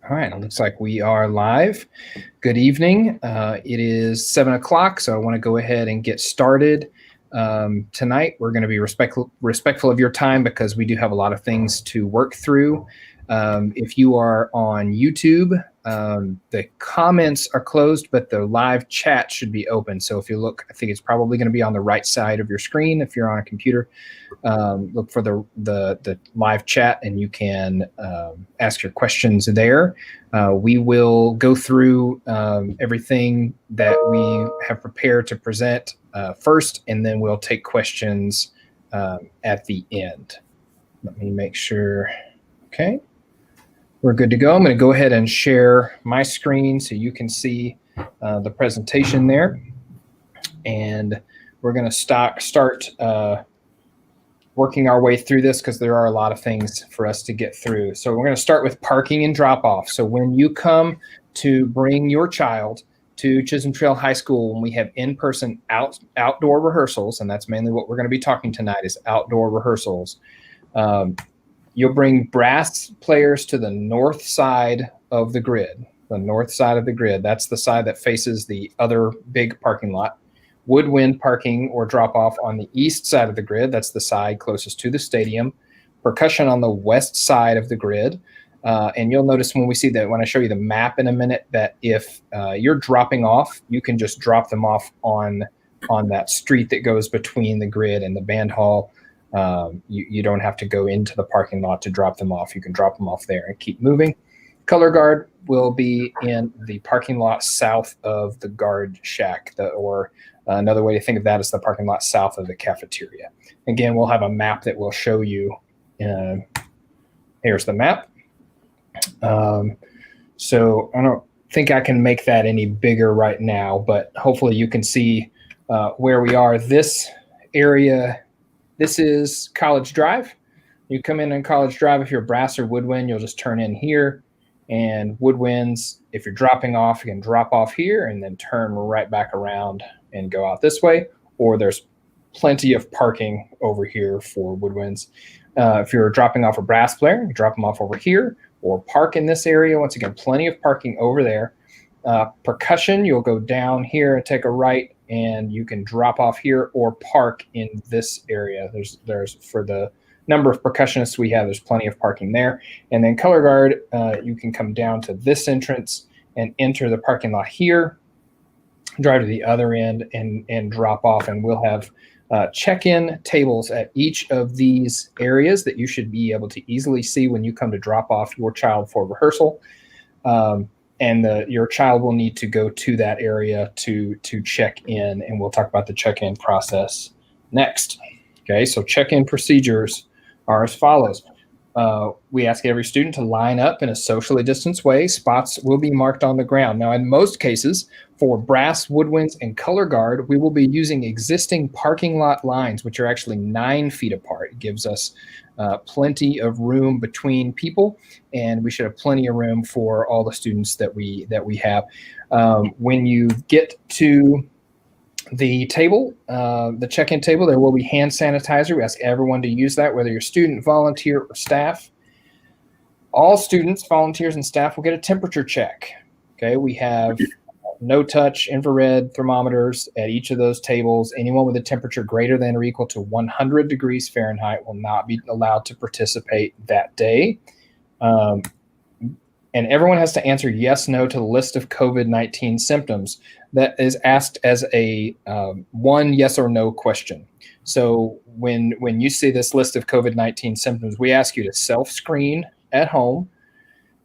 All right, it looks like we are live. Good evening. It is 7 o'clock, so I want to go ahead and get started. Tonight, we're going to be respectful of your time because we do have a lot of things to work through. If you are on YouTube, the comments are closed, but the live chat should be open. So if you look, I think it's probably going to be on the right side of your screen if you're on a computer. Look for the live chat, and you can ask your questions there. We will go through everything that we have prepared to present first, and then we'll take questions at the end. Let me make sure. Okay, we're good to go. I'm going to go ahead and share my screen so you can see the presentation there. And we're going to start working our way through this because there are a lot of things for us to get through. So we're going to start with parking and drop-off. So when you come to bring your child to Chisholm Trail High School, when we have in-person outdoor rehearsals, and that's mainly what we're going to be talking tonight is outdoor rehearsals, you'll bring brass players to the north side of the grid. The north side of the grid, that's the side that faces the other big parking lot. Woodwind parking or drop-off on the east side of the grid. That's the side closest to the stadium. Percussion on the west side of the grid. And you'll notice when I show you the map in a minute, that if you're dropping off, you can just drop them off on that street that goes between the grid and the band hall. You don't have to go into the parking lot to drop them off. You can drop them off there and keep moving. Color guard will be in the parking lot south of the guard shack, another way to think of that is the parking lot south of the cafeteria. Again, we'll have a map that will show you. Here's the map. So I don't think I can make that any bigger right now, but hopefully you can see where we are. This area, this is College Drive. You come in on College Drive. If you're brass or woodwind, you'll just turn in here. And woodwinds, if you're dropping off, you can drop off here and then turn right back around and go out this way, or there's plenty of parking over here for woodwinds. If you're dropping off a brass player, you drop them off over here or park in this area. Once again, plenty of parking over there. Percussion, you'll go down here and take a right, and you can drop off here or park in this area. There's for the number of percussionists we have, there's plenty of parking there. And then color guard, you can come down to this entrance and enter the parking lot here, drive to the other end and drop off, and we'll have check-in tables at each of these areas that you should be able to easily see when you come to drop off your child for rehearsal. And your child will need to go to that area to check in, and we'll talk about the check-in process next. Okay, so check-in procedures are as follows. We ask every student to line up in a socially distanced way. Spots will be marked on the ground. Now, in most cases, for brass, woodwinds, and color guard, we will be using existing parking lot lines, which are actually 9 feet apart. It gives us plenty of room between people, and we should have plenty of room for all the students that we have. When you get to the table, the check-in table, there will be hand sanitizer. We ask everyone to use that, whether you're student, volunteer, or staff. All students, volunteers, and staff will get a temperature check. Okay, we have no-touch infrared thermometers at each of those tables. Anyone with a temperature greater than or equal to 100 degrees Fahrenheit will not be allowed to participate that day. And everyone has to answer yes, no to the list of COVID-19 symptoms that is asked as a one yes or no question. So when you see this list of COVID-19 symptoms, we ask you to self-screen at home.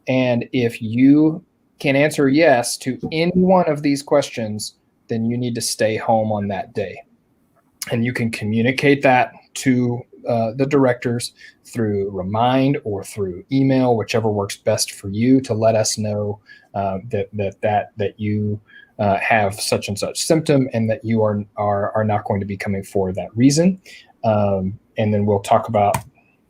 And if you can answer yes to any one of these questions, then you need to stay home on that day. And you can communicate that to the directors through Remind or through email, whichever works best for you, to let us know that you have such and such symptom and that you are not going to be coming for that reason. And then we'll talk about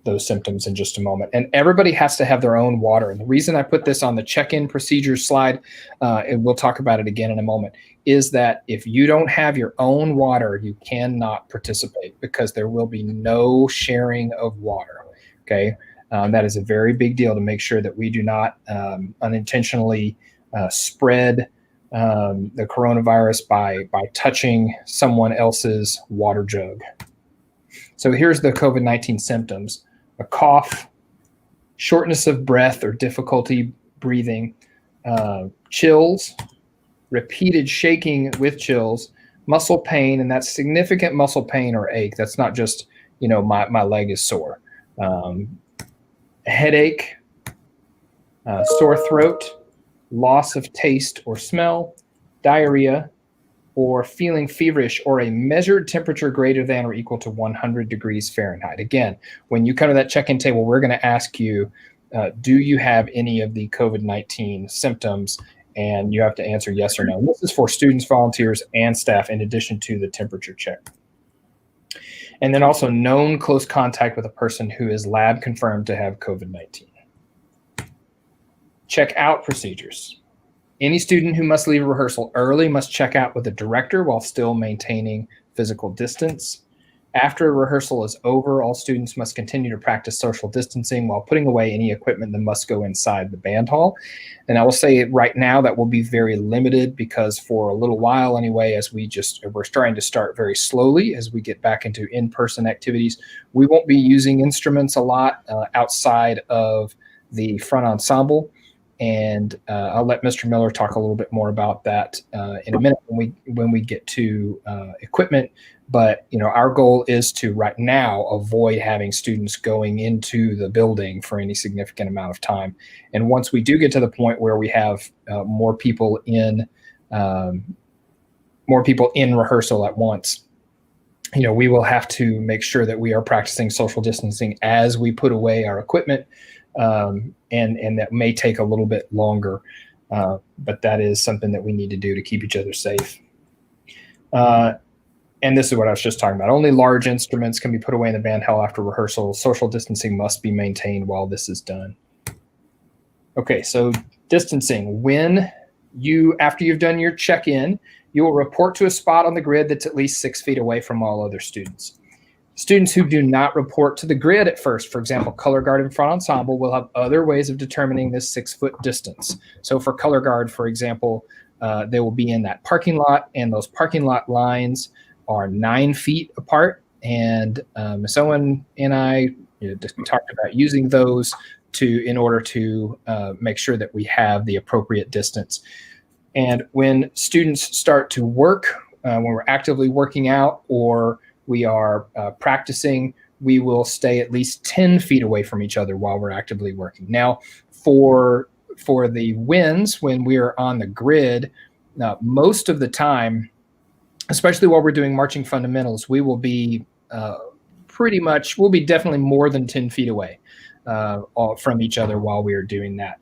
those symptoms in just a moment. And everybody has to have their own water. And the reason I put this on the check-in procedures slide, and we'll talk about it again in a moment, is that if you don't have your own water, you cannot participate because there will be no sharing of water. Okay. That is a very big deal to make sure that we do not unintentionally spread the coronavirus by touching someone else's water jug. So here's the COVID-19 symptoms: a cough, shortness of breath or difficulty breathing, chills, repeated shaking with chills, muscle pain, and that's significant muscle pain or ache. That's not just, my leg is sore. Headache, sore throat, loss of taste or smell, diarrhea, or feeling feverish, or a measured temperature greater than or equal to 100 degrees Fahrenheit. Again, when you come to that check-in table, we're going to ask you, do you have any of the COVID-19 symptoms? And you have to answer yes or no. And this is for students, volunteers, and staff, in addition to the temperature check. And then also known close contact with a person who is lab confirmed to have COVID-19. Check out procedures. Any student who must leave a rehearsal early must check out with the director while still maintaining physical distance. After a rehearsal is over, all students must continue to practice social distancing while putting away any equipment that must go inside the band hall. And I will say right now that will be very limited, because for a little while anyway, as we're starting to start very slowly as we get back into in-person activities, we won't be using instruments a lot outside of the front ensemble. And I'll let Mr. Miller talk a little bit more about that in a minute when we get to equipment. But our goal is to right now avoid having students going into the building for any significant amount of time. And once we do get to the point where we have more people in rehearsal at once, we will have to make sure that we are practicing social distancing as we put away our equipment. And that may take a little bit longer, but that is something that we need to do to keep each other safe. And this is what I was just talking about. Only large instruments can be put away in the band hall after rehearsal. Social distancing must be maintained while this is done. Okay, so distancing. After you've done your check-in, you will report to a spot on the grid that's at least 6 feet away from all other students. Students who do not report to the grid at first, for example, color guard and front ensemble, will have other ways of determining this 6-foot distance. So for color guard, for example, they will be in that parking lot, and those parking lot lines are 9 feet apart. And Ms. Owen and I talked about using those in order to make sure that we have the appropriate distance. And when students start to work, when we're actively working out or we are practicing, we will stay at least 10 feet away from each other while we're actively working. Now, for the winds, when we are on the grid, most of the time, especially while we're doing marching fundamentals, we will be we'll be definitely more than 10 feet away from each other while we are doing that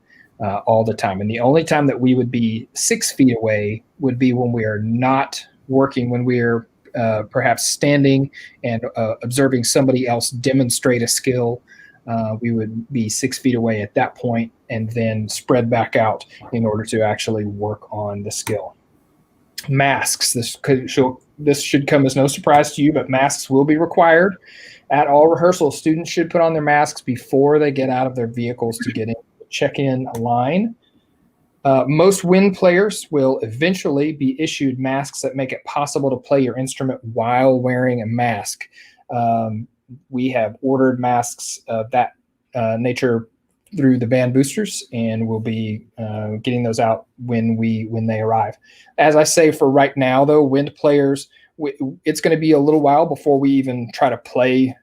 all the time. And the only time that we would be 6 feet away would be when we are not working, when we are perhaps standing and observing somebody else demonstrate a skill. We would be 6 feet away at that point, and then spread back out in order to actually work on the skill. Masks. This should come as no surprise to you, but masks will be required at all rehearsals. Students should put on their masks before they get out of their vehicles to get in the check-in line. Most wind players will eventually be issued masks that make it possible to play your instrument while wearing a mask. We have ordered masks of that nature through the band boosters, and we'll be getting those out when they arrive. As I say, for right now, though, wind players, it's going to be a little while before we even try to play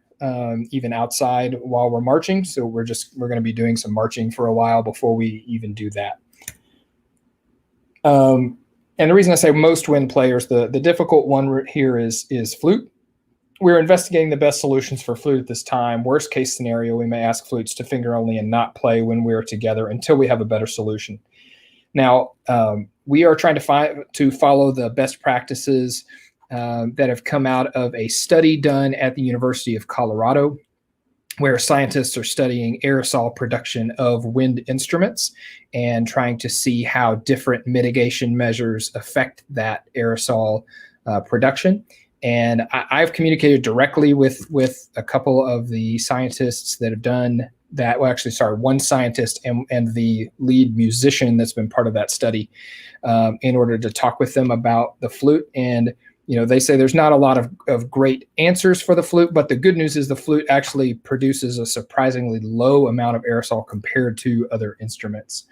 even outside while we're marching. So we're going to be doing some marching for a while before we even do that. And the reason I say most wind players, the difficult one here is flute. We're investigating the best solutions for flute at this time. Worst case scenario, we may ask flutes to finger only and not play when we're together until we have a better solution. Now, we are trying to follow the best practices that have come out of a study done at the University of Colorado, where scientists are studying aerosol production of wind instruments and trying to see how different mitigation measures affect that aerosol production. And I've communicated directly with a couple of the scientists that have done that, well, actually, sorry, one scientist and the lead musician that's been part of that study in order to talk with them about the flute. And they say there's not a lot of great answers for the flute, but the good news is the flute actually produces a surprisingly low amount of aerosol compared to other instruments.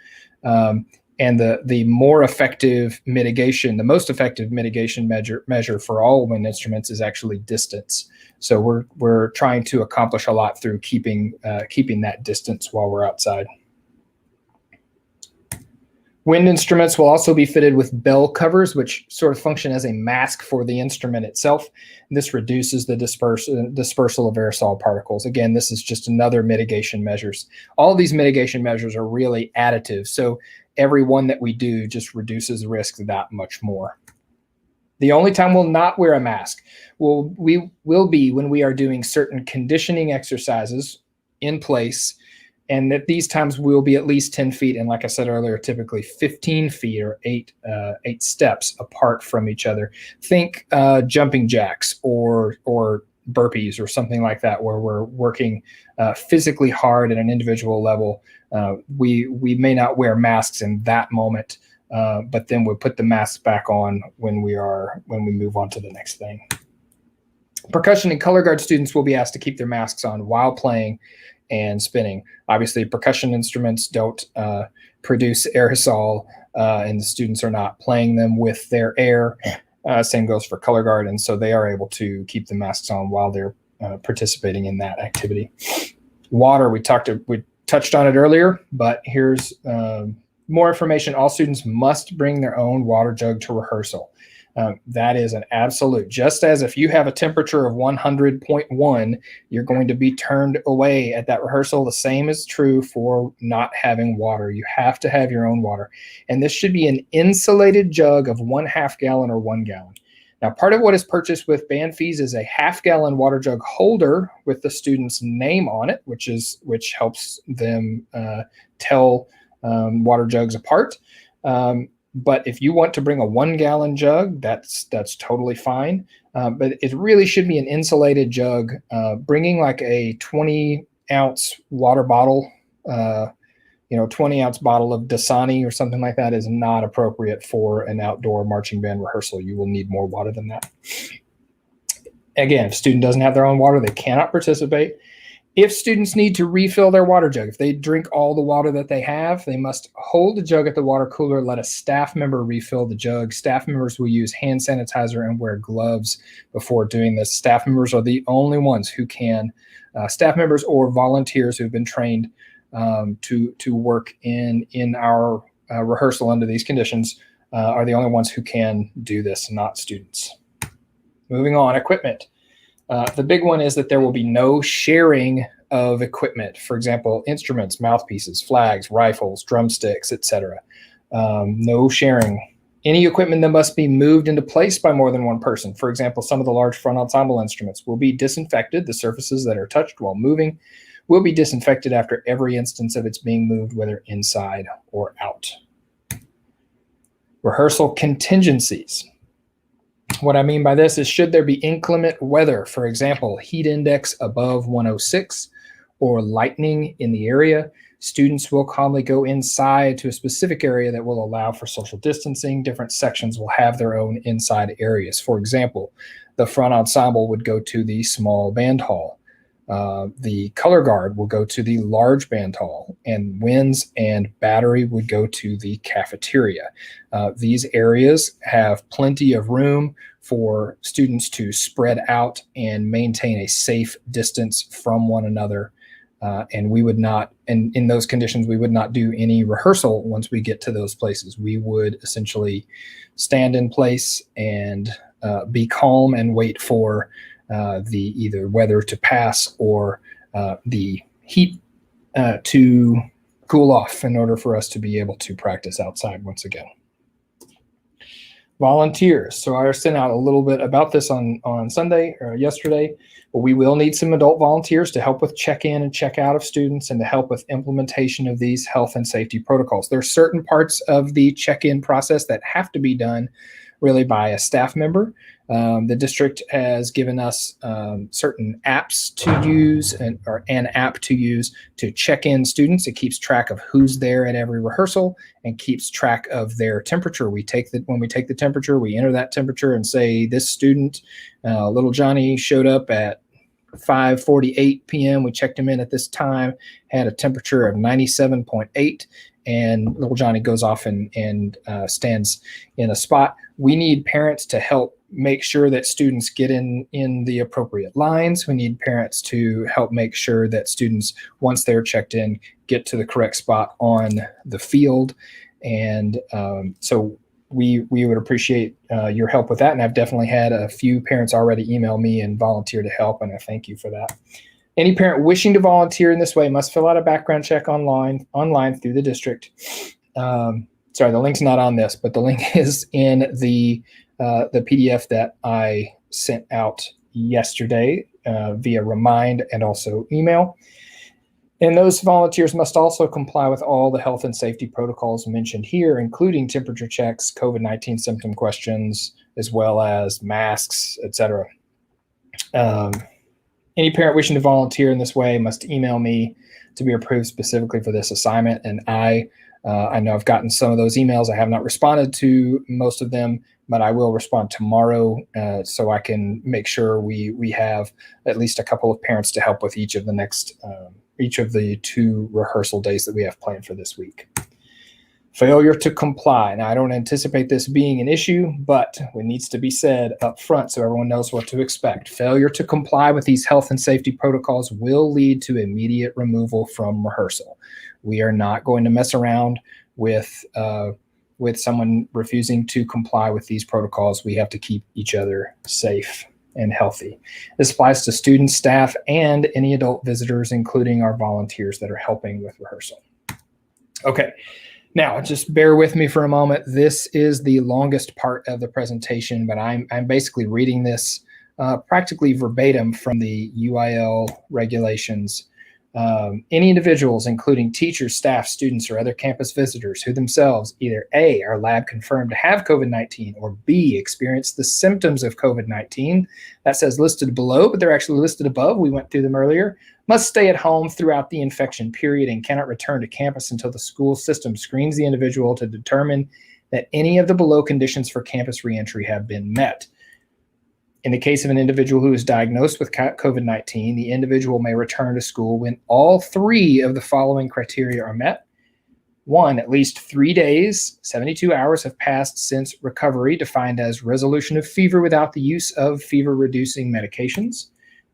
And the more effective mitigation, the most effective mitigation measure for all wind instruments is actually distance. So we're trying to accomplish a lot through keeping that distance while we're outside. Wind instruments will also be fitted with bell covers, which sort of function as a mask for the instrument itself. This reduces the dispersal of aerosol particles. Again, this is just another mitigation measures. All of these mitigation measures are really additive. So every one that we do just reduces the risk that much more. The only time we'll not wear a mask will be when we are doing certain conditioning exercises in place, and at these times we'll be at least 10 feet, and like I said earlier, typically 15 feet or eight steps apart from each other. Think jumping jacks or burpees or something like that, where we're working physically hard at an individual level. We may not wear masks in that moment, but then we'll put the masks back on when we move on to the next thing. Percussion and color guard students will be asked to keep their masks on while playing and spinning. Obviously, percussion instruments don't produce aerosol, and the students are not playing them with their air. Same goes for color guard, and so they are able to keep the masks on while they're participating in that activity. Water, we touched on it earlier, but here's more information. All students must bring their own water jug to rehearsal. That is an absolute. Just as if you have a temperature of 100.1, you're going to be turned away at that rehearsal. The same is true for not having water. You have to have your own water. And this should be an insulated jug of 1/2 gallon or 1 gallon. Now, part of what is purchased with band fees is a 1/2 gallon water jug holder with the student's name on it, which helps them tell water jugs apart. But if you want to bring a 1 gallon jug, that's totally fine. But it really should be an insulated jug. Bringing like a 20-ounce water bottle, 20-ounce bottle of Dasani or something like that is not appropriate for an outdoor marching band rehearsal. You will need more water than that. Again, if a student doesn't have their own water, they cannot participate. If students need to refill their water jug, if they drink all the water that they have, they must hold the jug at the water cooler, let a staff member refill the jug. Staff members will use hand sanitizer and wear gloves before doing this. Staff members are the only ones who can, staff members or volunteers who've been trained to work in our rehearsal under these conditions are the only ones who can do this, not students. Moving on, equipment. The big one is that there will be no sharing of equipment. For example, instruments, mouthpieces, flags, rifles, drumsticks, etc. No sharing. Any equipment that must be moved into place by more than one person. For example, some of the large front ensemble instruments will be disinfected. The surfaces that are touched while moving will be disinfected after every instance of its being moved, whether inside or out. Rehearsal contingencies. What I mean by this is, should there be inclement weather, for example, heat index above 106 or lightning in the area, students will calmly go inside to a specific area that will allow for social distancing. Different sections will have their own inside areas. For example, the front ensemble would go to the small band hall. The color guard will go to the large band hall, and winds and battery would go to the cafeteria. These areas have plenty of room for students to spread out and maintain a safe distance from one another. And we would not, and in those conditions, we would not do any rehearsal once we get to those places. We would essentially stand in place and be calm and wait for the either weather to pass or the heat to cool off in order for us to be able to practice outside once again. Volunteers. So I sent out a little bit about this on Sunday or yesterday, but we will need some adult volunteers to help with check-in and check-out of students and to help with implementation of these health and safety protocols. There are certain parts of the check-in process that have to be done really by a staff member. The district has given us certain apps to use or an app to use to check in students. It keeps track of who's there at every rehearsal and keeps track of their temperature. When we take the temperature, we enter that temperature and say this student, little Johnny, showed up at 5:48 p.m. We checked him in at this time, had a temperature of 97.8, and little Johnny goes off and stands in a spot. We need parents to help make sure that students get in the appropriate lines. We need parents to help make sure that students, once they're checked in, get to the correct spot on the field. And so we would appreciate your help with that. And I've definitely had a few parents already email me and volunteer to help, and I thank you for that. Any parent wishing to volunteer in this way must fill out a background check online through the district. Sorry, the link's not on this, but the link is in the PDF that I sent out yesterday via Remind and also email. And those volunteers must also comply with all the health and safety protocols mentioned here, including temperature checks, COVID-19 symptom questions, as well as masks, etc. Any parent wishing to volunteer in this way must email me to be approved specifically for this assignment. And I know I've gotten some of those emails. I have not responded to most of them, but I will respond tomorrow so I can make sure we have at least a couple of parents to help with each of the 2 rehearsal days that we have planned for this week. Failure to comply. Now, I don't anticipate this being an issue, but it needs to be said up front so everyone knows what to expect. Failure to comply with these health and safety protocols will lead to immediate removal from rehearsal. We are not going to mess around with someone refusing to comply with these protocols. We have to keep each other safe and healthy. This applies to students, staff, and any adult visitors, including our volunteers that are helping with rehearsal. Okay, now just bear with me for a moment. This is the longest part of the presentation, but I'm basically reading this practically verbatim from the UIL regulations. Any individuals, including teachers, staff, students, or other campus visitors who themselves either A, are lab confirmed to have COVID-19, or B, experience the symptoms of COVID-19, that says listed below, but they're actually listed above. We went through them earlier. Must stay at home throughout the infection period and cannot return to campus until the school system screens the individual to determine that any of the below conditions for campus reentry have been met. In the case of an individual who is diagnosed with COVID-19, the individual may return to school when all 3 of the following criteria are met. 1, at least 3 days, 72 hours have passed since recovery, defined as resolution of fever without the use of fever-reducing medications.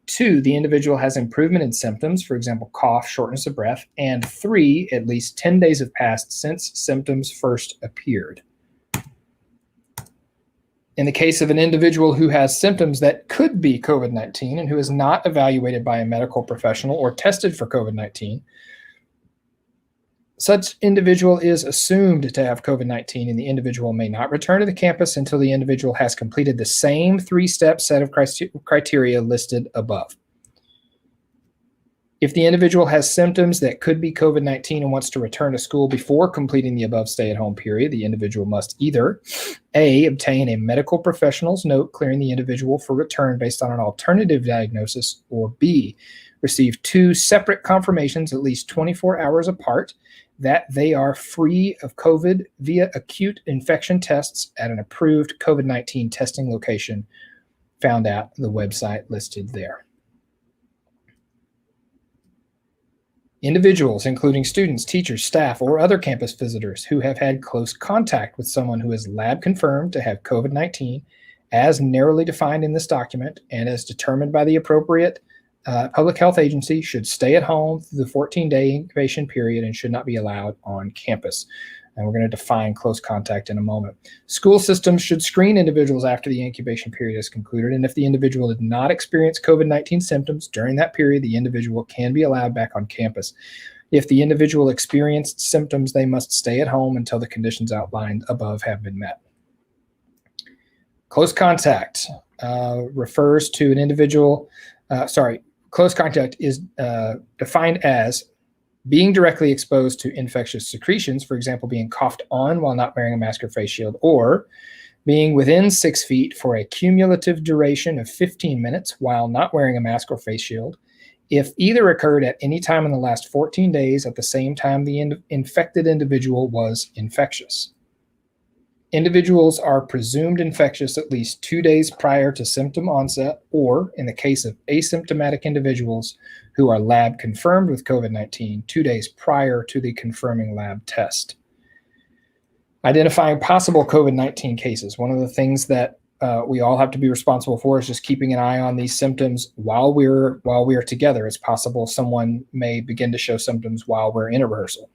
2, the individual has improvement in symptoms, for example, cough, shortness of breath. And 3, at least 10 days have passed since symptoms first appeared. In the case of an individual who has symptoms that could be COVID-19 and who is not evaluated by a medical professional or tested for COVID-19, such individual is assumed to have COVID-19, and the individual may not return to the campus until the individual has completed the same 3-step set of criteria listed above. If the individual has symptoms that could be COVID-19 and wants to return to school before completing the above stay-at-home period, the individual must either A, obtain a medical professional's note clearing the individual for return based on an alternative diagnosis, or B, receive 2 separate confirmations at least 24 hours apart that they are free of COVID via acute infection tests at an approved COVID-19 testing location found at the website listed there. Individuals, including students, teachers, staff, or other campus visitors who have had close contact with someone who is lab confirmed to have COVID-19, as narrowly defined in this document and as determined by the appropriate public health agency, should stay at home through the 14-day incubation period and should not be allowed on campus. And we're going to define close contact in a moment. School systems should screen individuals after the incubation period is concluded, and if the individual did not experience COVID-19 symptoms during that period, the individual can be allowed back on campus. If the individual experienced symptoms, they must stay at home until the conditions outlined above have been met. Close contact refers to an individual, close contact is defined as being directly exposed to infectious secretions, for example, being coughed on while not wearing a mask or face shield, or being within 6 feet for a cumulative duration of 15 minutes while not wearing a mask or face shield, if either occurred at any time in the last 14 days at the same time the infected individual was infectious. Individuals are presumed infectious at least 2 days prior to symptom onset, or in the case of asymptomatic individuals who are lab confirmed with COVID-19, 2 days prior to the confirming lab test. Identifying possible COVID-19 cases. One of the things that we all have to be responsible for is just keeping an eye on these symptoms while we're together. It's possible someone may begin to show symptoms while we're in a rehearsal.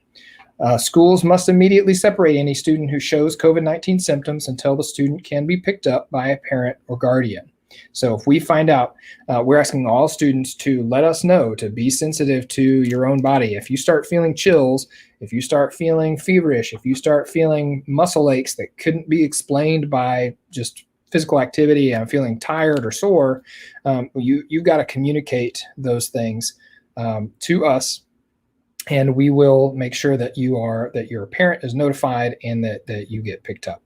Schools must immediately separate any student who shows COVID-19 symptoms until the student can be picked up by a parent or guardian. So if we find out, we're asking all students to let us know, to be sensitive to your own body. If you start feeling chills, if you start feeling feverish, if you start feeling muscle aches that couldn't be explained by just physical activity and feeling tired or sore, you've got to communicate those things to us. And we will make sure that your parent is notified and that you get picked up.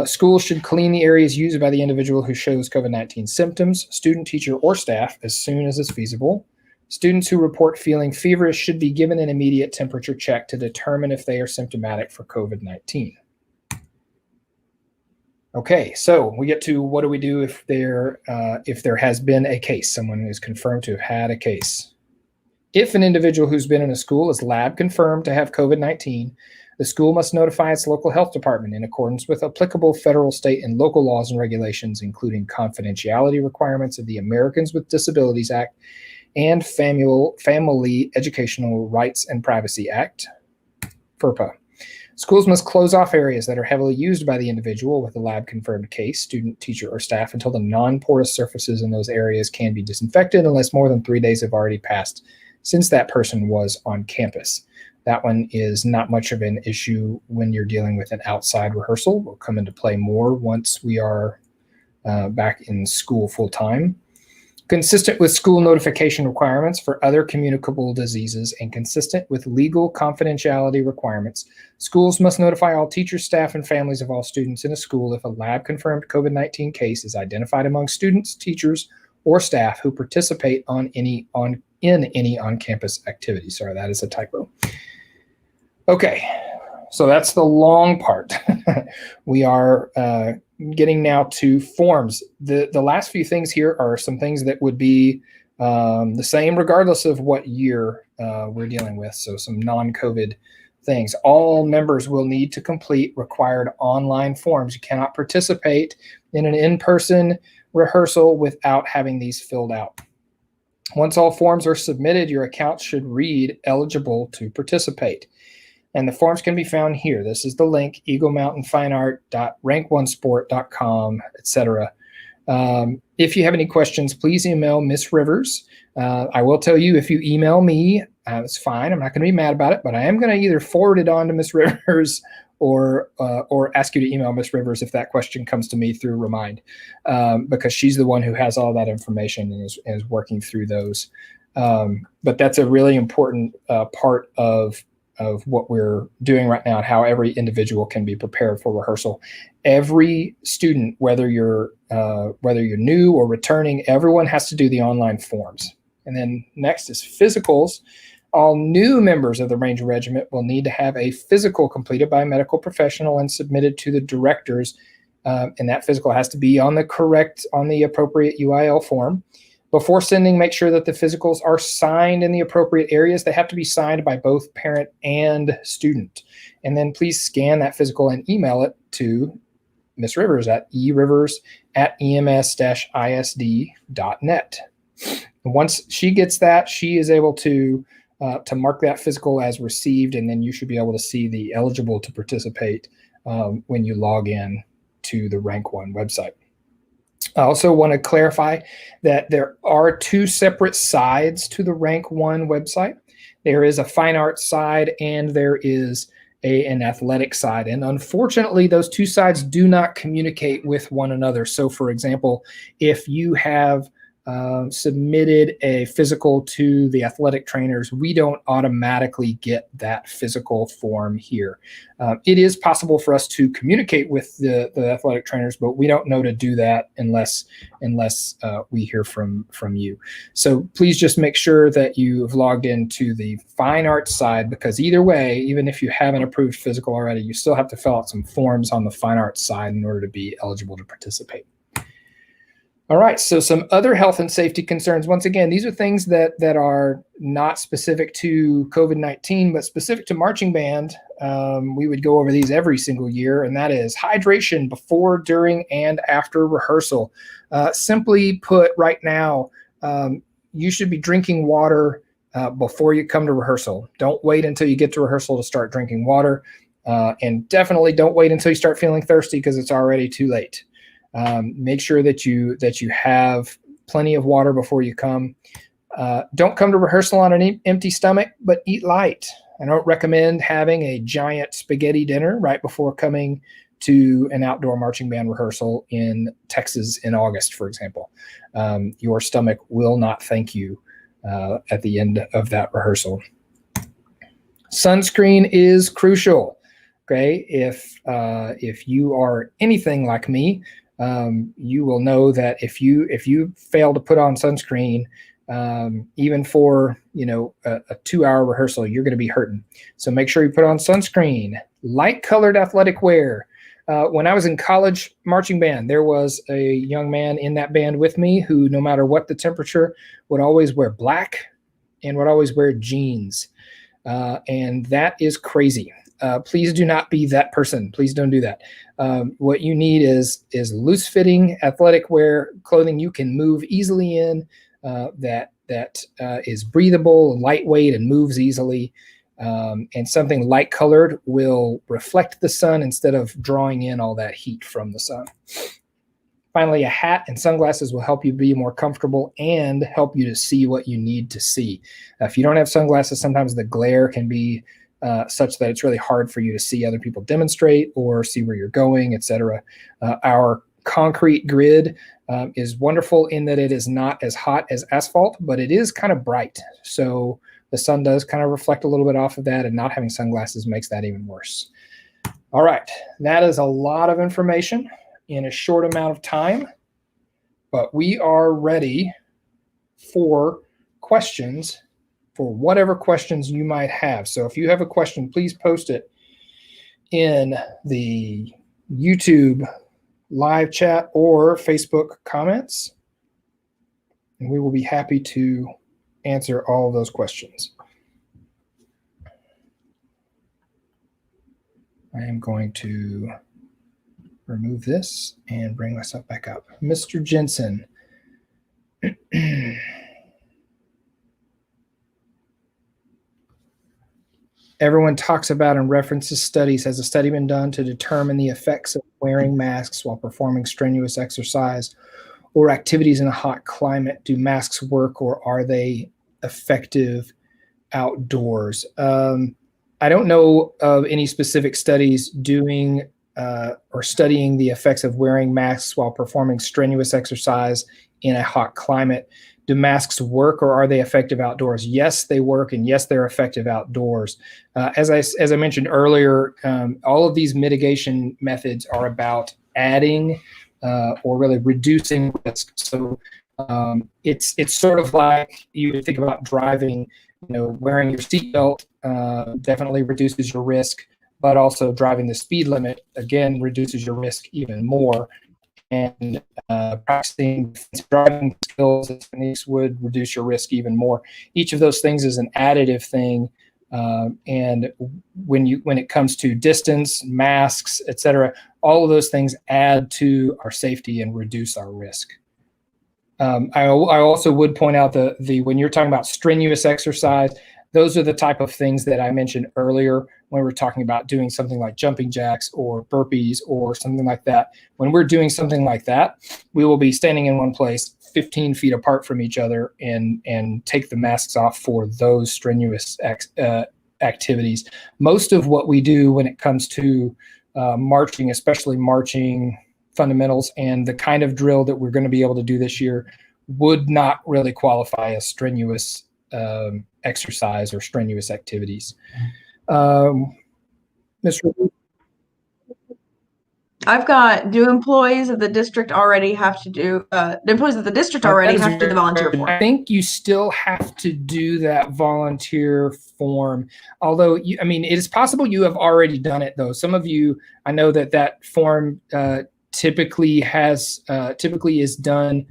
Schools should clean the areas used by the individual who shows COVID-19 symptoms, student, teacher, or staff as soon as is feasible. Students who report feeling feverish should be given an immediate temperature check to determine if they are symptomatic for COVID-19. Okay, so we get to what do we do if there has been a case, someone is confirmed to have had a case. If an individual who's been in a school is lab confirmed to have COVID-19, the school must notify its local health department in accordance with applicable federal, state, and local laws and regulations, including confidentiality requirements of the Americans with Disabilities Act and Family Educational Rights and Privacy Act, FERPA. Schools must close off areas that are heavily used by the individual with a lab-confirmed case, student, teacher, or staff until the non-porous surfaces in those areas can be disinfected unless more than 3 days have already passed since that person was on campus. That one is not much of an issue when you're dealing with an outside rehearsal. Will come into play more once we are back in school full-time. Consistent with school notification requirements for other communicable diseases and consistent with legal confidentiality requirements, schools must notify all teachers, staff, and families of all students in a school if a lab-confirmed COVID-19 case is identified among students, teachers, or staff who participate in any on-campus activities. Sorry, that is a typo. Okay, so that's the long part. We are getting now to forms. The last few things here are some things that would be the same regardless of what year we're dealing with. So some non-COVID things. All members will need to complete required online forms. You cannot participate in an in-person rehearsal without having these filled out. Once all forms are submitted, your account should read eligible to participate. And the forms can be found here. This is the link, eaglemountainfineart.rank1sport.com, etc. If you have any questions, please email Miss Rivers. I will tell you, if you email me, it's fine. I'm not going to be mad about it, but I am going to either forward it on to Miss Rivers or ask you to email Miss Rivers if that question comes to me through Remind, because she's the one who has all that information and is working through those. But that's a really important part of what we're doing right now and how every individual can be prepared for rehearsal. Every student, whether you're new or returning, everyone has to do the online forms. And then next is physicals. All new members of the Ranger Regiment will need to have a physical completed by a medical professional and submitted to the directors. And that physical has to be on the appropriate UIL form. Before sending, make sure that the physicals are signed in the appropriate areas. They have to be signed by both parent and student. And then please scan that physical and email it to Ms. Rivers at erivers@ems-isd.net. And once she gets that, she is able to mark that physical as received, and then you should be able to see the eligible to participate when you log in to the Rank 1 website. I also want to clarify that there are two separate sides to the Rank 1 website. There is a fine arts side and there is an athletic side. And unfortunately, those two sides do not communicate with one another. So for example, if you have submitted a physical to the athletic trainers, we don't automatically get that physical form here. It is possible for us to communicate with the athletic trainers, but we don't know to do that unless we hear from you. So please just make sure that you've logged into the fine arts side, because either way, even if you have an approved physical already, you still have to fill out some forms on the fine arts side in order to be eligible to participate. All right, so some other health and safety concerns. Once again, these are things that are not specific to COVID-19, but specific to marching band. We would go over these every single year, and that is hydration before, during, and after rehearsal. Simply put, right now, you should be drinking water before you come to rehearsal. Don't wait until you get to rehearsal to start drinking water, and definitely don't wait until you start feeling thirsty, because it's already too late. Make sure that you have plenty of water before you come. Don't come to rehearsal on an empty stomach, but eat light. I don't recommend having a giant spaghetti dinner right before coming to an outdoor marching band rehearsal in Texas in August, for example. Your stomach will not thank you at the end of that rehearsal. Sunscreen is crucial. Okay, if you are anything like me, you will know that if you fail to put on sunscreen, even for a 2-hour rehearsal, you're going to be hurting. So make sure you put on sunscreen. Light colored athletic wear. When I was in college marching band, there was a young man in that band with me who, no matter what the temperature, would always wear black and would always wear jeans. And that is crazy. Please do not be that person. Please don't do that. What you need is loose-fitting athletic wear, clothing you can move easily in, that is breathable, lightweight, and moves easily. And something light-colored will reflect the sun instead of drawing in all that heat from the sun. Finally, a hat and sunglasses will help you be more comfortable and help you to see what you need to see. If you don't have sunglasses, sometimes the glare can be such that it's really hard for you to see other people demonstrate or see where you're going, etc. Our concrete grid is wonderful in that it is not as hot as asphalt, but it is kind of bright. So the sun does kind of reflect a little bit off of that, and not having sunglasses makes that even worse. All right, that is a lot of information in a short amount of time, but we are ready for questions, for whatever questions you might have. So if you have a question, please post it in the YouTube live chat or Facebook comments, and we will be happy to answer all of those questions. I am going to remove this and bring myself back up. Mr. Jensen. Everyone talks about and references studies. Has a study been done to determine the effects of wearing masks while performing strenuous exercise or activities in a hot climate? Do masks work, or are they effective outdoors? I don't know of any specific studies doing or studying the effects of wearing masks while performing strenuous exercise in a hot climate. Do masks work, or are they effective outdoors? Yes, they work, and yes, they're effective outdoors. As I mentioned earlier, all of these mitigation methods are about adding or really reducing risk. So it's sort of like you would think about driving. Wearing your seatbelt definitely reduces your risk, but also driving the speed limit again reduces your risk even more. And practicing driving skills and techniques would reduce your risk even more. Each of those things is an additive thing, and when it comes to distance, masks, etc., all of those things add to our safety and reduce our risk. I also would point out when you're talking about strenuous exercise, those are the type of things that I mentioned earlier when we're talking about doing something like jumping jacks or burpees or something like that. When we're doing something like that, we will be standing in one place 15 feet apart from each other and take the masks off for those strenuous activities. Most of what we do when it comes to marching, especially marching fundamentals and the kind of drill that we're going to be able to do this year, would not really qualify as strenuous exercise or strenuous activities. Mr. I've got, do employees of the district already have to do, the employees of the district already have to do the volunteer form? I think you still have to do that volunteer form. Although, I mean, it is possible you have already done it, though. Some of you, I know that form typically is done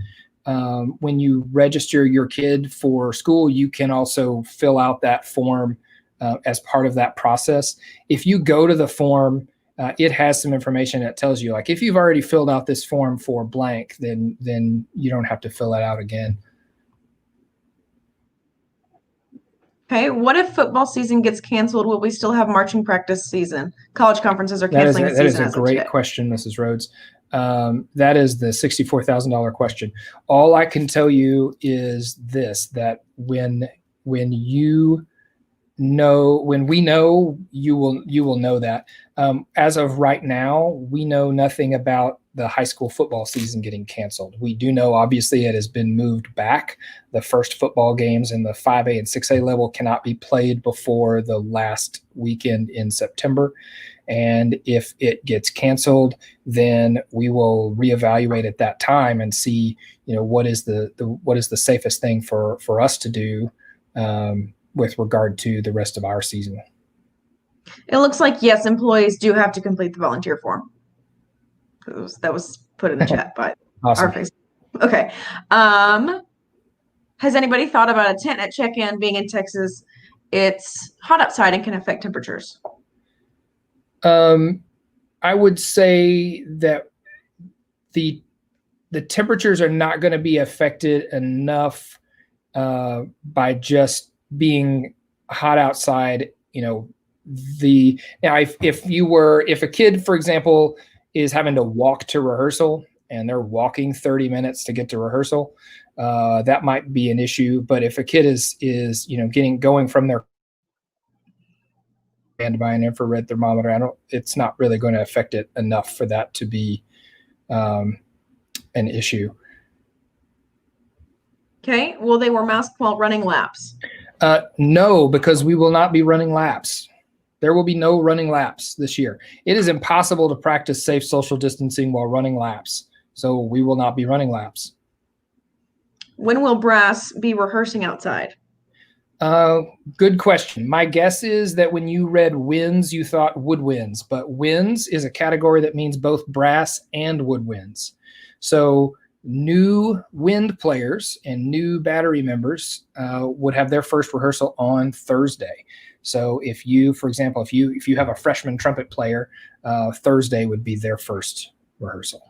when you register your kid for school. You can also fill out that form as part of that process. If you go to the form, it has some information that tells you, like, if you've already filled out this form for blank, then you don't have to fill it out again. Okay, what if football season gets canceled? Will we still have marching practice season? College conferences are canceling the season. That is a great question, Mrs. Rhodes. That is the $64,000 question. All I can tell you is this, that when we know, you will know that. As of right now, we know nothing about the high school football season getting canceled. We do know, obviously, it has been moved back. The first football games in the 5A and 6A level cannot be played before the last weekend in September. And if it gets canceled, then we will reevaluate at that time and see, what is the safest thing for us to do with regard to the rest of our season. It looks like, yes, employees do have to complete the volunteer form. That was put in the chat by Awesome. our Facebook. Okay. Has anybody thought about a tent at check-in? Being in Texas, it's hot outside and can affect temperatures. I would say that the temperatures are not going to be affected enough by just being hot outside. Now, if a kid, for example, is having to walk to rehearsal and they're walking 30 minutes to get to rehearsal, that might be an issue. But if a kid is going from their and by an infrared thermometer, it's not really going to affect it enough for that to be an issue. Okay. Will they wear masks while running laps? No, because we will not be running laps. There will be no running laps this year. It is impossible to practice safe social distancing while running laps. So we will not be running laps. When will brass be rehearsing outside? Good question. My guess is that when you read winds, you thought woodwinds, but winds is a category that means both brass and woodwinds. So new wind players and new battery members would have their first rehearsal on Thursday. So if you, for example, if you have a freshman trumpet player, Thursday would be their first rehearsal.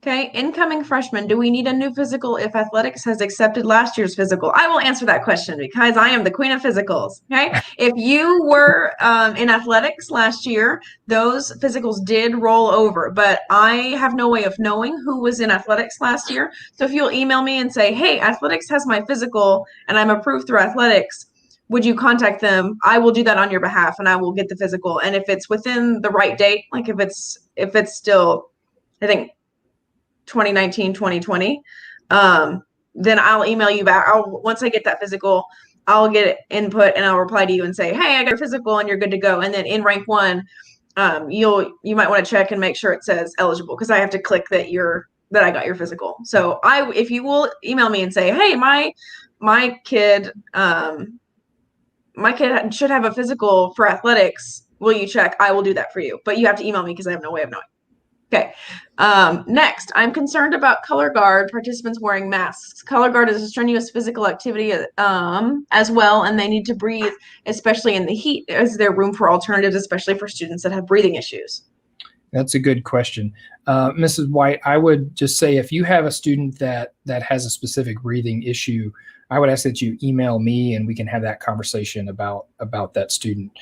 Okay, incoming freshmen, do we need a new physical if athletics has accepted last year's physical? I will answer that question because I am the queen of physicals, okay? If you were in athletics last year, those physicals did roll over, but I have no way of knowing who was in athletics last year. So if you'll email me and say, hey, athletics has my physical and I'm approved through athletics, would you contact them? I will do that on your behalf and I will get the physical. And if it's within the right date, like if it's still, I think, 2019, 2020, then I'll email you back. Once I get that physical, I'll get input and I'll reply to you and say, hey, I got your physical and you're good to go. And then in rank one, you might want to check and make sure it says eligible because I have to click that I got your physical. So if you will email me and say, hey, my kid should have a physical for athletics, will you check? I will do that for you. But you have to email me because I have no way of knowing. Okay. Next, I'm concerned about color guard participants wearing masks. Color guard is a strenuous physical activity as well, and they need to breathe, especially in the heat. Is there room for alternatives, especially for students that have breathing issues? That's a good question. Mrs. White, I would just say if you have a student that has a specific breathing issue, I would ask that you email me and we can have that conversation about that student.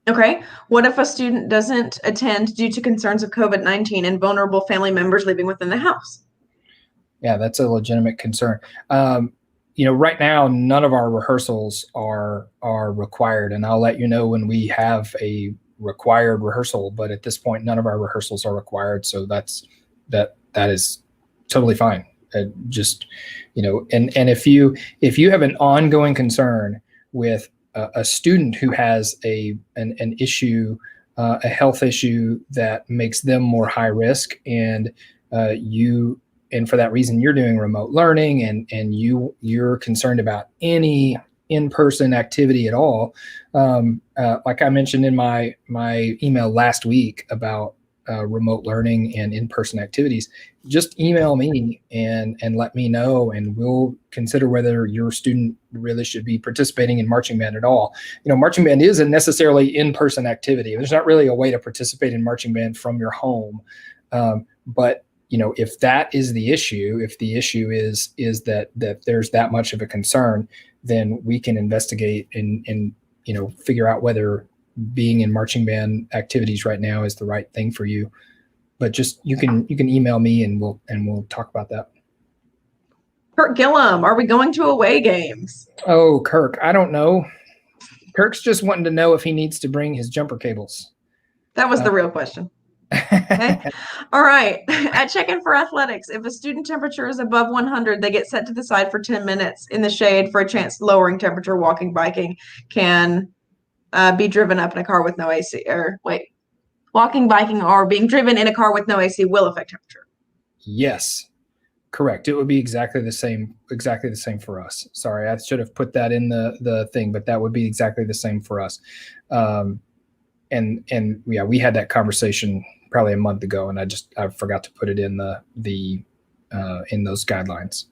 Okay. What if a student doesn't attend due to concerns of COVID-19 and vulnerable family members living within the house? Yeah, that's a legitimate concern. Right now, none of our rehearsals are required, and I'll let you know when we have a required rehearsal. But at this point, none of our rehearsals are required, so that's that is totally fine. Just, and if you have an ongoing concern with a student who has an issue, a health issue that makes them more high risk, and for that reason you're doing remote learning, and you're concerned about any in-person activity at all, like I mentioned in my email last week about remote learning and in-person activities, just email me and let me know, and we'll consider whether your student really should be participating in marching band at all. Marching band isn't necessarily in-person activity. There's not really a way to participate in marching band from your home. But if that is the issue, if the issue is that there's that much of a concern, then we can investigate and figure out whether being in marching band activities right now is the right thing for you. But just you can email me and we'll talk about that. Kirk Gillum, are we going to away games? Oh, Kirk, I don't know. Kirk's just wanting to know if he needs to bring his jumper cables. That was the real question. Okay. All right. At check-in for athletics, if a student temperature is above 100, they get set to the side for 10 minutes in the shade for a chance. Lowering temperature, walking, biking can be driven up in a car with no AC. Walking, biking, or being driven in a car with no AC will affect temperature. Yes, correct. It would be exactly the same for us. Sorry, I should have put that in the thing, but that would be exactly the same for us. And yeah, we had that conversation probably a month ago, and I forgot to put it in the in those guidelines.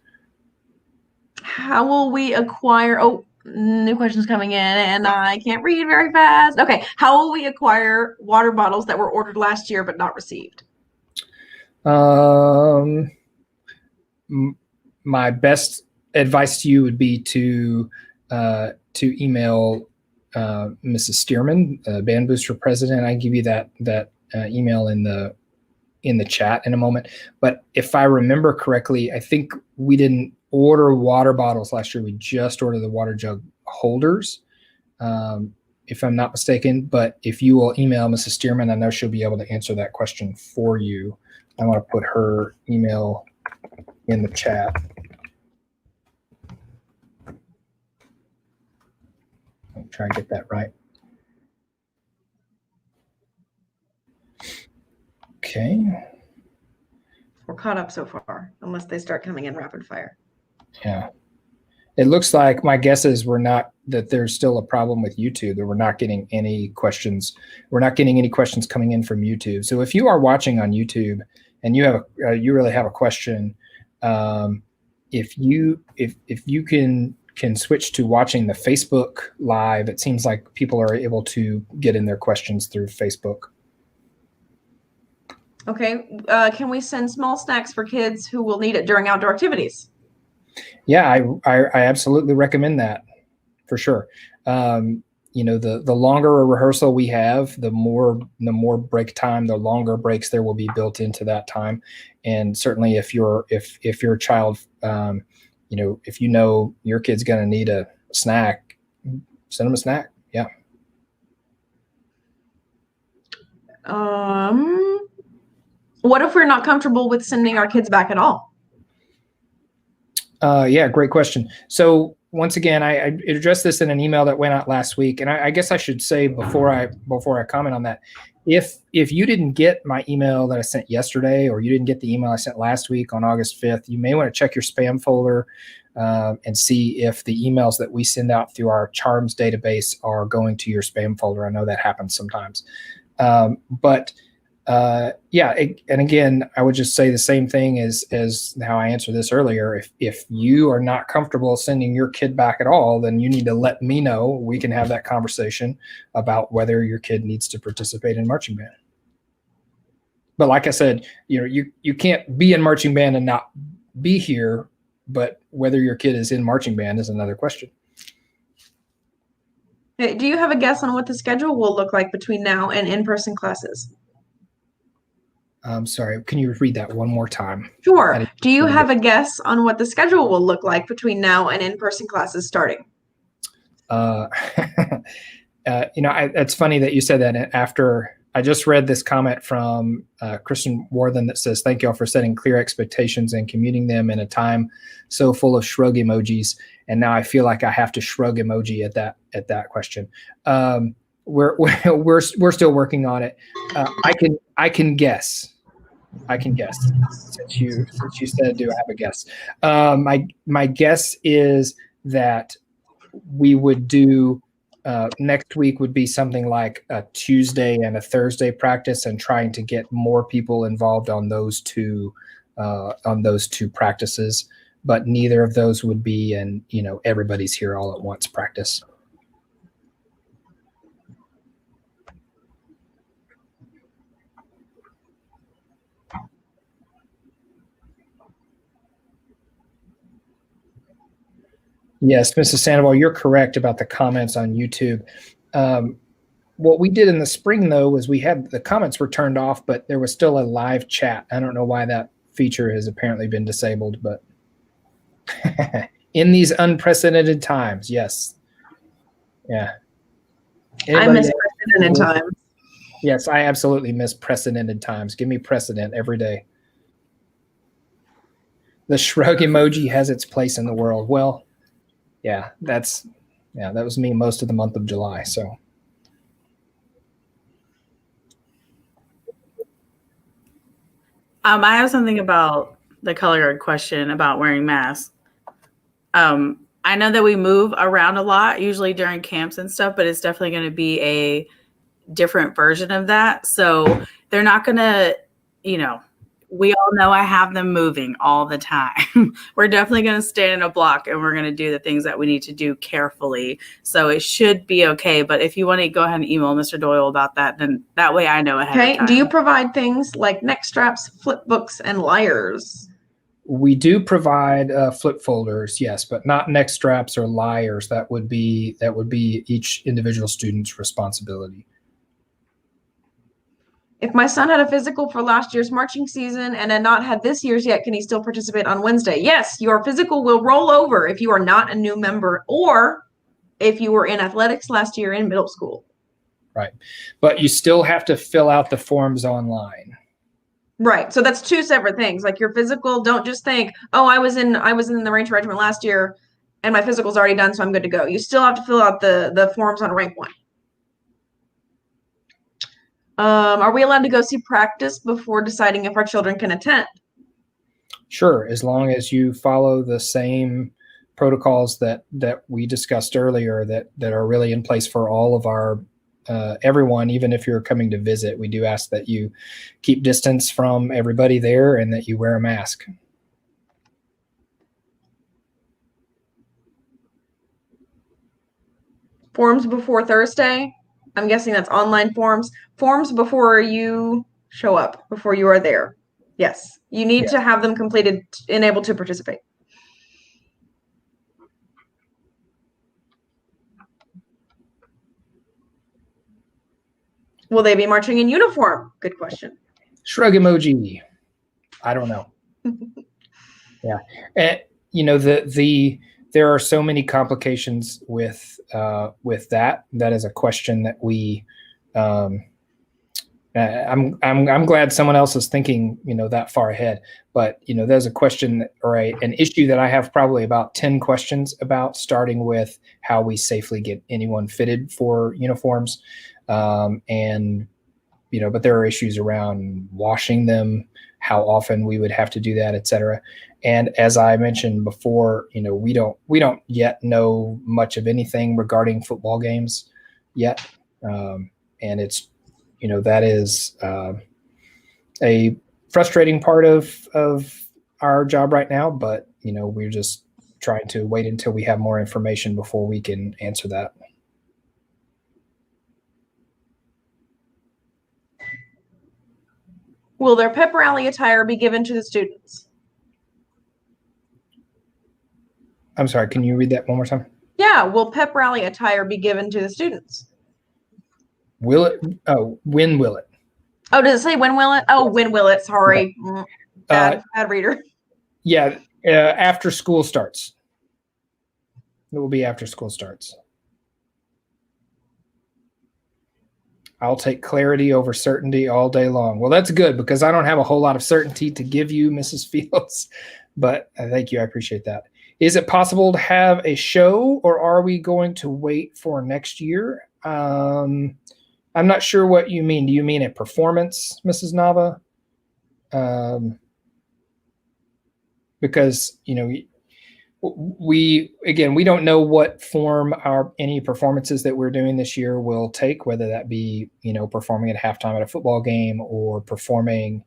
How will we acquire? Oh, new questions coming in, and I can't read very fast. Okay, how will we acquire water bottles that were ordered last year but not received? My best advice to you would be to email Mrs. Stearman, Band Booster president. I give you that email in the chat in a moment. But if I remember correctly, I think we didn't order water bottles last year. We just ordered the water jug holders, if I'm not mistaken. But if you will email Mrs. Stearman, I know she'll be able to answer that question for you. I want to put her email in the chat. I'll try and get that right. Okay. We're caught up so far, unless they start coming in rapid fire. Yeah. It looks like my guess is that there's still a problem with YouTube, that we're not getting any questions. We're not getting any questions coming in from YouTube. So if you are watching on YouTube and you really have a question, if you can switch to watching the Facebook Live, it seems like people are able to get in their questions through Facebook. Okay. Can we send small snacks for kids who will need it during outdoor activities? Yeah, I absolutely recommend that for sure. The longer a rehearsal we have, the more break time, the longer breaks there will be built into that time. And certainly if your child, if your kid's going to need a snack, send them a snack. Yeah. What if we're not comfortable with sending our kids back at all? Yeah, great question. So once again, I addressed this in an email that went out last week, and I guess I should say before I comment on that, if you didn't get my email that I sent yesterday, or you didn't get the email I sent last week on August 5th, you may want to check your spam folder and see if the emails that we send out through our Charms database are going to your spam folder. I know that happens sometimes, and again, I would just say the same thing as how I answered this earlier. If you are not comfortable sending your kid back at all, then you need to let me know. We can have that conversation about whether your kid needs to participate in marching band. But like I said, you can't be in marching band and not be here, but whether your kid is in marching band is another question. Hey, do you have a guess on what the schedule will look like between now and in-person classes? I'm sorry, can you read that one more time? Sure. Do you have a guess on what the schedule will look like between now and in-person classes starting? It's funny that you said that after I just read this comment from Christian Worthen that says, "Thank y'all for setting clear expectations and commuting them in a time so full of shrug emojis." And now I feel like I have to shrug emoji at that question. We're still working on it. I can guess. Since you said, do I have a guess? My guess is that we would do next week would be something like a Tuesday and a Thursday practice, and trying to get more people involved on those two practices. But neither of those would be in everybody's here all at once practice. Yes, Mrs. Sandoval, you're correct about the comments on YouTube. What we did in the spring, though, was we had the comments were turned off, but there was still a live chat. I don't know why that feature has apparently been disabled, but in these unprecedented times, yes. Yeah. I miss precedented times. Yes, I absolutely miss precedented times. Give me precedent every day. The shrug emoji has its place in the world. Well, yeah, that was me most of the month of July. So I have something about the color guard question about wearing masks. I know that we move around a lot, usually during camps and stuff, but it's definitely going to be a different version of that. So they're not going to, we all know I have them moving all the time. We're definitely going to stand in a block and we're going to do the things that we need to do carefully. So it should be okay. But if you want to go ahead and email Mr. Doyle about that, then that way I know ahead of time. Do you provide things like neck straps, flip books, and liars? We do provide flip folders, yes, but not neck straps or liars. That would be each individual student's responsibility. If my son had a physical for last year's marching season and had not had this year's yet, can he still participate on Wednesday? Yes, your physical will roll over if you are not a new member or if you were in athletics last year in middle school. Right. But you still have to fill out the forms online. Right. So that's two separate things. Like your physical, don't just think, oh, I was in the Ranger Regiment last year and my physical's already done, so I'm good to go. You still have to fill out the forms on rank 1. Are we allowed to go see practice before deciding if our children can attend? Sure, as long as you follow the same protocols that we discussed earlier that are really in place for all of our everyone. Even if you're coming to visit, we do ask that you keep distance from everybody there and that you wear a mask. Forms before Thursday. I'm guessing that's online forms. Forms before you show up, before you are there. Yes, you need to have them completed and able to participate. Will they be marching in uniform? Good question. Shrug emoji. I don't know. Yeah. And, there are so many complications with that. That is a question that we, I'm glad someone else is thinking, that far ahead. But, there's a question or an issue that I have probably about 10 questions about, starting with how we safely get anyone fitted for uniforms. But there are issues around washing them, how often we would have to do that, et cetera. And as I mentioned before, we don't yet know much of anything regarding football games yet. And it's, that is a frustrating part of our job right now, but, we're just trying to wait until we have more information before we can answer that. Will their pep rally attire be given to the students? I'm sorry, can you read that one more time? Yeah, will pep rally attire be given to the students? Will it? Oh, when will it? Oh, does it say when will it? Oh, when will it? Sorry. Bad reader. Yeah, after school starts. It will be after school starts. I'll take clarity over certainty all day long. Well, that's good because I don't have a whole lot of certainty to give you, Mrs. Fields, but thank you. I appreciate that. Is it possible to have a show, or are we going to wait for next year? I'm not sure what you mean. Do you mean a performance, Mrs. Nava? Because, we don't know what form any performances that we're doing this year will take, whether that be, performing at halftime at a football game, or performing,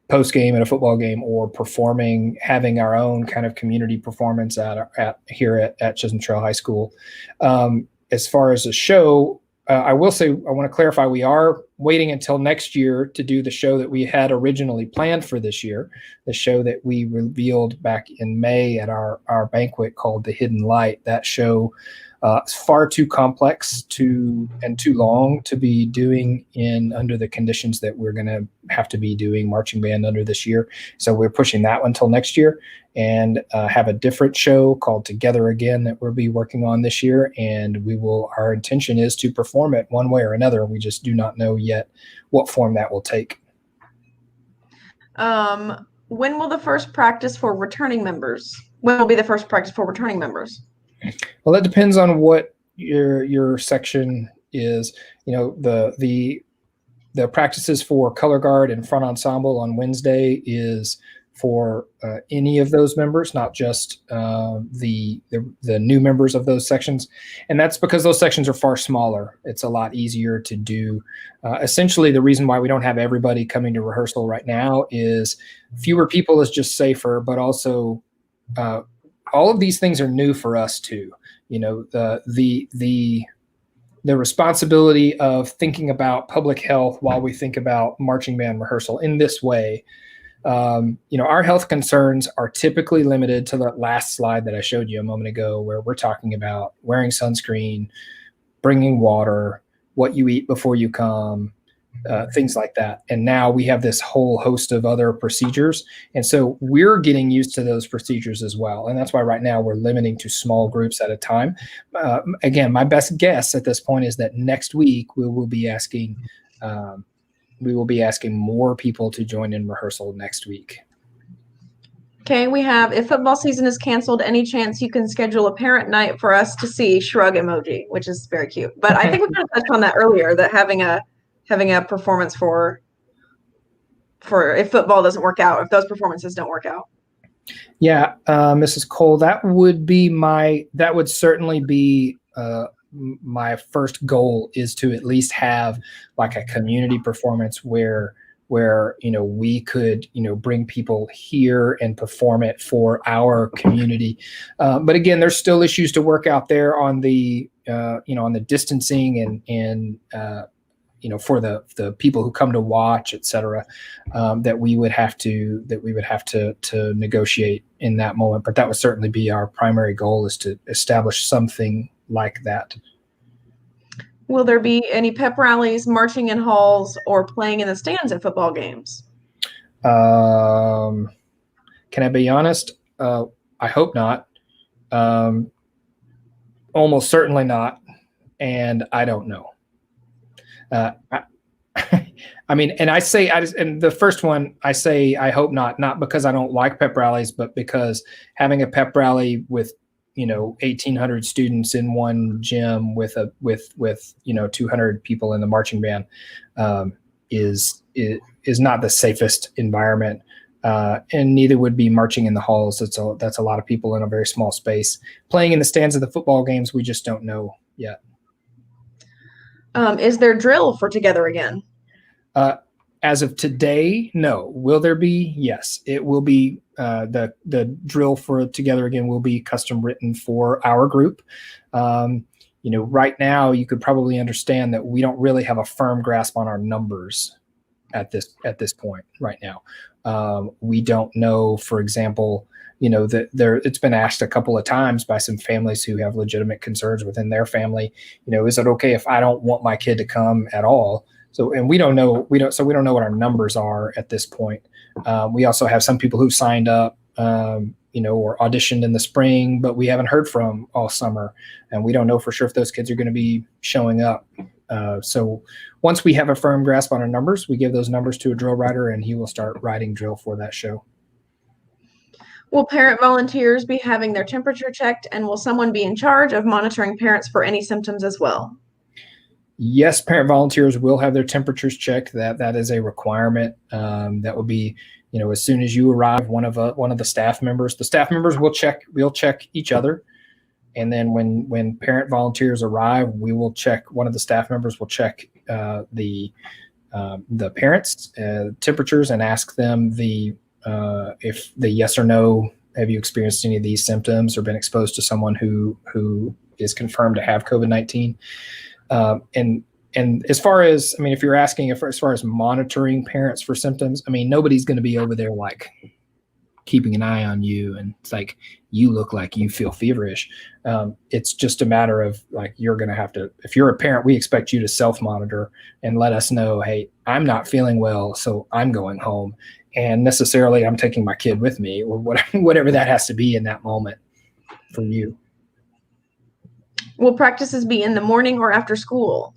post game at a football game, or having our own kind of community performance here at Chisholm Trail High School. As far as a show, I will say, I want to clarify, we are waiting until next year to do the show that we had originally planned for this year, the show that we revealed back in May at our banquet called The Hidden Light. That show is far too complex and too long to be doing under the conditions that we're going to have to be doing marching band under this year. So we're pushing that one till next year, and have a different show called Together Again that we'll be working on this year. And our intention is to perform it one way or another. We just do not know yet what form that will take. When will the first practice for returning members? When will be the first practice for returning members? Well, that depends on what your section is. The practices for color guard and front ensemble on Wednesday is for any of those members, not just the new members of those sections. And that's because those sections are far smaller. It's a lot easier to do. Essentially, the reason why we don't have everybody coming to rehearsal right now is fewer people is just safer, but also all of these things are new for us too. The responsibility of thinking about public health while we think about marching band rehearsal in this way. Our health concerns are typically limited to that last slide that I showed you a moment ago, where we're talking about wearing sunscreen, bringing water, what you eat before you come, things like that. And now we have this whole host of other procedures. And so we're getting used to those procedures as well. And that's why right now we're limiting to small groups at a time. Again, my best guess at this point is that next week we will be asking more people to join in rehearsal next week. Okay, we have, if football season is canceled, any chance you can schedule a parent night for us to see? Shrug emoji, which is very cute. But I think we kind of touched on that earlier, that having a performance for if football doesn't work out, if those performances don't work out. Yeah, Mrs. Cole, that would certainly be my first goal, is to at least have like a community performance where we could bring people here and perform it for our community. But again, there's still issues to work out there on the on the distancing and for the people who come to watch, et cetera, that we would have to negotiate in that moment. But that would certainly be our primary goal, is to establish something like that. Will there be any pep rallies, marching in halls, or playing in the stands at football games? Can I be honest? I hope not. Almost certainly not. And I don't know. And the first one, I say I hope not because I don't like pep rallies, but because having a pep rally with 1,800 students in one gym with 200 people in the marching band is not the safest environment, and neither would be marching in the halls. That's a lot of people in a very small space. Playing in the stands of the football games, we just don't know yet. Is there drill for Together Again? As of today, no. Will there be? Yes, it will be. The drill for Together Again will be custom written for our group. Right now, you could probably understand that we don't really have a firm grasp on our numbers at this point right now. We don't know, for example, that it's been asked a couple of times by some families who have legitimate concerns within their family. Is it okay if I don't want my kid to come at all? So, and we don't know what our numbers are at this point. We also have some people who signed up or auditioned in the spring, but we haven't heard from all summer, and we don't know for sure if those kids are going to be showing up. So once we have a firm grasp on our numbers, we give those numbers to a drill writer, and he will start writing drill for that show. Will parent volunteers be having their temperature checked, and will someone be in charge of monitoring parents for any symptoms as well? Yes, parent volunteers will have their temperatures checked. That is a requirement. That will be, as soon as you arrive, one of the staff members. The staff members will check each other, and then when parent volunteers arrive, we will check. One of the staff members will check the parents' temperatures and ask them if the yes or no. Have you experienced any of these symptoms or been exposed to someone who is confirmed to have COVID-19? And as far as, if you're asking as far as monitoring parents for symptoms, nobody's going to be over there like keeping an eye on you and it's like, you look like you feel feverish. It's just a matter of like, you're going to have to, if you're a parent, we expect you to self-monitor and let us know, hey, I'm not feeling well, so I'm going home, and necessarily I'm taking my kid with me, or whatever that has to be in that moment for you. Will practices be in the morning or after school?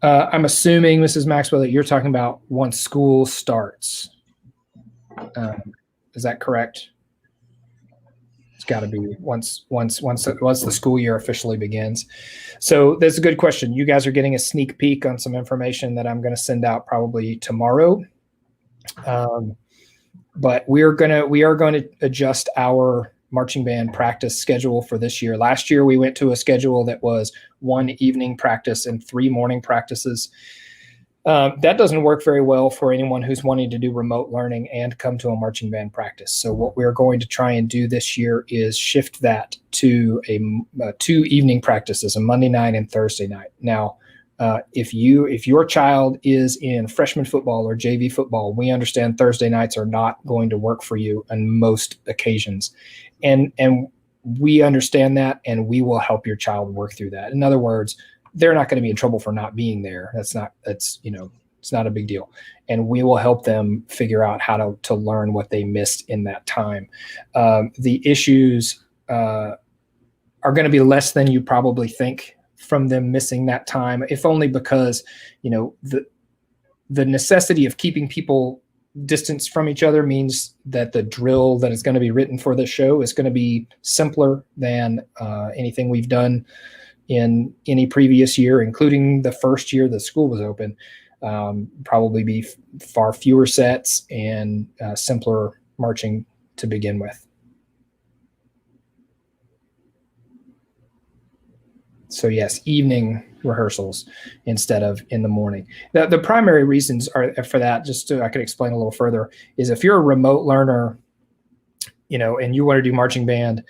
I'm assuming, Mrs. Maxwell, that you're talking about once school starts. Is that correct? It's got to be once the school year officially begins. So that's a good question. You guys are getting a sneak peek on some information that I'm going to send out probably tomorrow. But we are going to adjust our marching band practice schedule for this year. Last year, we went to a schedule that was 1 evening practice and 3 morning practices. That doesn't work very well for anyone who's wanting to do remote learning and come to a marching band practice. So what we're going to try and do this year is shift that to 2 evening practices, a Monday night and Thursday night. Now, if your child is in freshman football or JV football, we understand Thursday nights are not going to work for you on most occasions. And we understand that, and we will help your child work through that. In other words, they're not going to be in trouble for not being there. It's not a big deal. And we will help them figure out how to learn what they missed in that time. The issues are going to be less than you probably think from them missing that time, if only because, the necessity of keeping people distance from each other means that the drill that is going to be written for this show is going to be simpler than anything we've done in any previous year, including the first year the school was open. Probably be far fewer sets and simpler marching to begin with. So yes, evening rehearsals instead of in the morning. The primary reasons are for that, just so I could explain a little further, is if you're a remote learner, and you want to do marching band,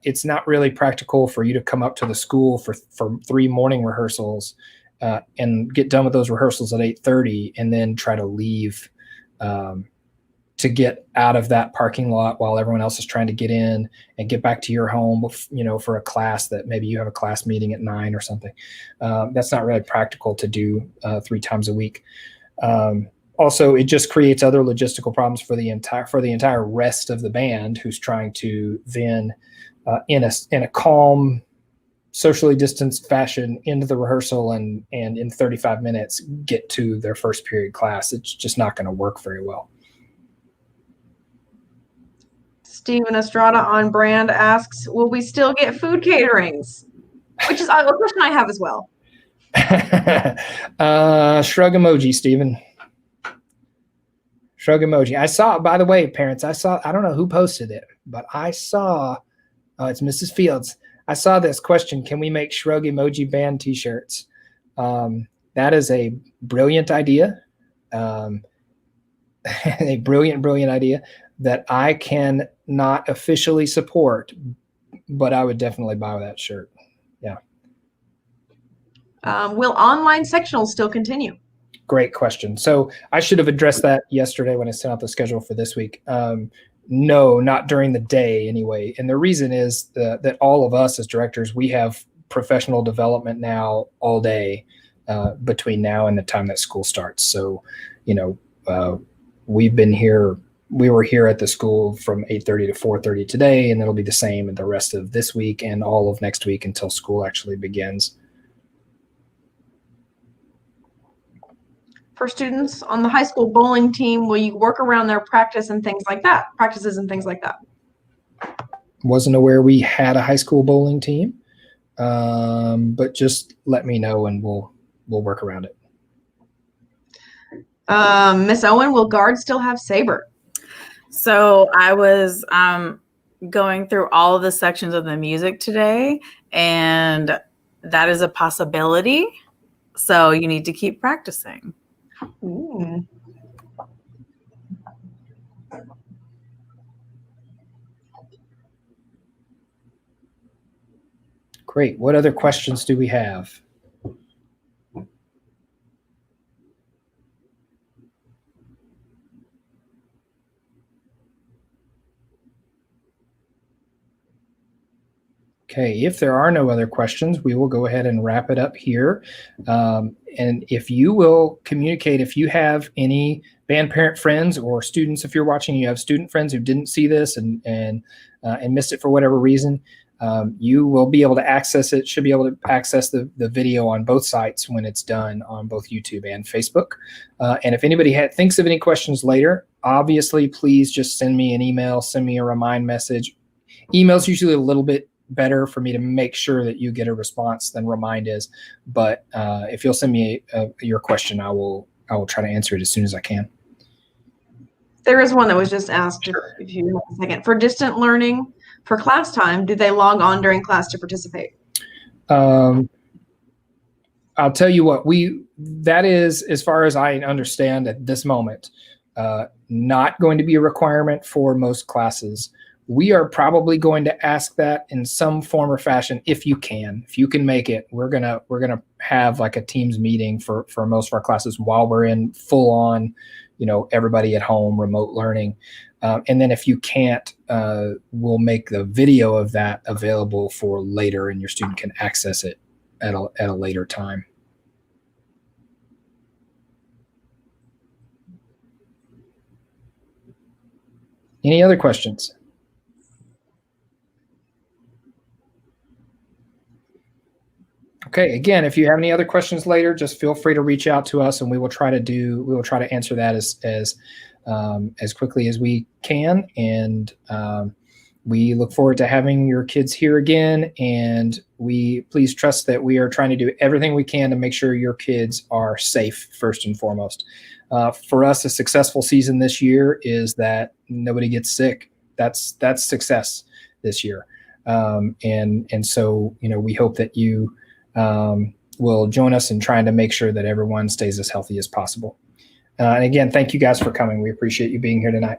it's not really practical for you to come up to the school for 3 morning rehearsals and get done with those rehearsals at 8:30 and then try to leave to get out of that parking lot while everyone else is trying to get in and get back to your home, for a class that maybe you have a class meeting at 9 or something. That's not really practical to do 3 times a week. Also, it just creates other logistical problems for the entire rest of the band, who's trying to then, in a calm, socially distanced fashion, into the rehearsal and in 35 minutes get to their first period class. It's just not going to work very well. Stephen Estrada on Brand asks, will we still get food caterings? Which is a question I have as well. Shrug emoji, Stephen. Shrug emoji. I saw, by the way, parents, I don't know who posted it, but I saw, it's Mrs. Fields. I saw this question: can we make shrug emoji band t-shirts? That is a brilliant idea. A brilliant idea that I can not officially support, but I would definitely buy that shirt. Yeah. Will online sectionals still continue? Great question. So I should have addressed that yesterday when I sent out the schedule for this week. No, not during the day anyway. And the reason is that all of us as directors, we have professional development now all day between now and the time that school starts. So, we were here at the school from 8:30 to 4:30 today, and it'll be the same the rest of this week and all of next week until school actually begins. For students on the high school bowling team, will you work around their practices and things like that? Wasn't aware we had a high school bowling team, but just let me know and we'll work around it. Miss Owen, will guard still have saber? So I was going through all of the sections of the music today, and that is a possibility. So you need to keep practicing. Ooh. Great. What other questions do we have? Okay, if there are no other questions, we will go ahead and wrap it up here. And if you will communicate, if you have any band parent friends or students, if you're watching, you have student friends who didn't see this and missed it for whatever reason, you will be able to access it, should be able to access the video on both sites when it's done on both YouTube and Facebook. And if anybody thinks of any questions later, obviously, please just send me an email, send me a remind message. Email's usually a little bit better for me to make sure that you get a response than remind is. But if you'll send me your question, I will try to answer it as soon as I can. There is one that was just asked. Sure. If you have a second. For distant learning, for class time, do they log on during class to participate? I'll tell you what, that is, as far as I understand at this moment, not going to be a requirement for most classes. We are probably going to ask that in some form or fashion if you can make it. We're gonna have like a Teams meeting for most of our classes while we're in full on, everybody at home remote learning. And then if you can't, we'll make the video of that available for later, and your student can access it at a later time. Any other questions? Okay, again, if you have any other questions later, just feel free to reach out to us, and we will try to answer that as quickly as we can. And we look forward to having your kids here again. And please trust that we are trying to do everything we can to make sure your kids are safe first and foremost. For us, a successful season this year is that nobody gets sick. That's success this year. And so, we hope that you will join us in trying to make sure that everyone stays as healthy as possible. And again, thank you guys for coming. We appreciate you being here tonight.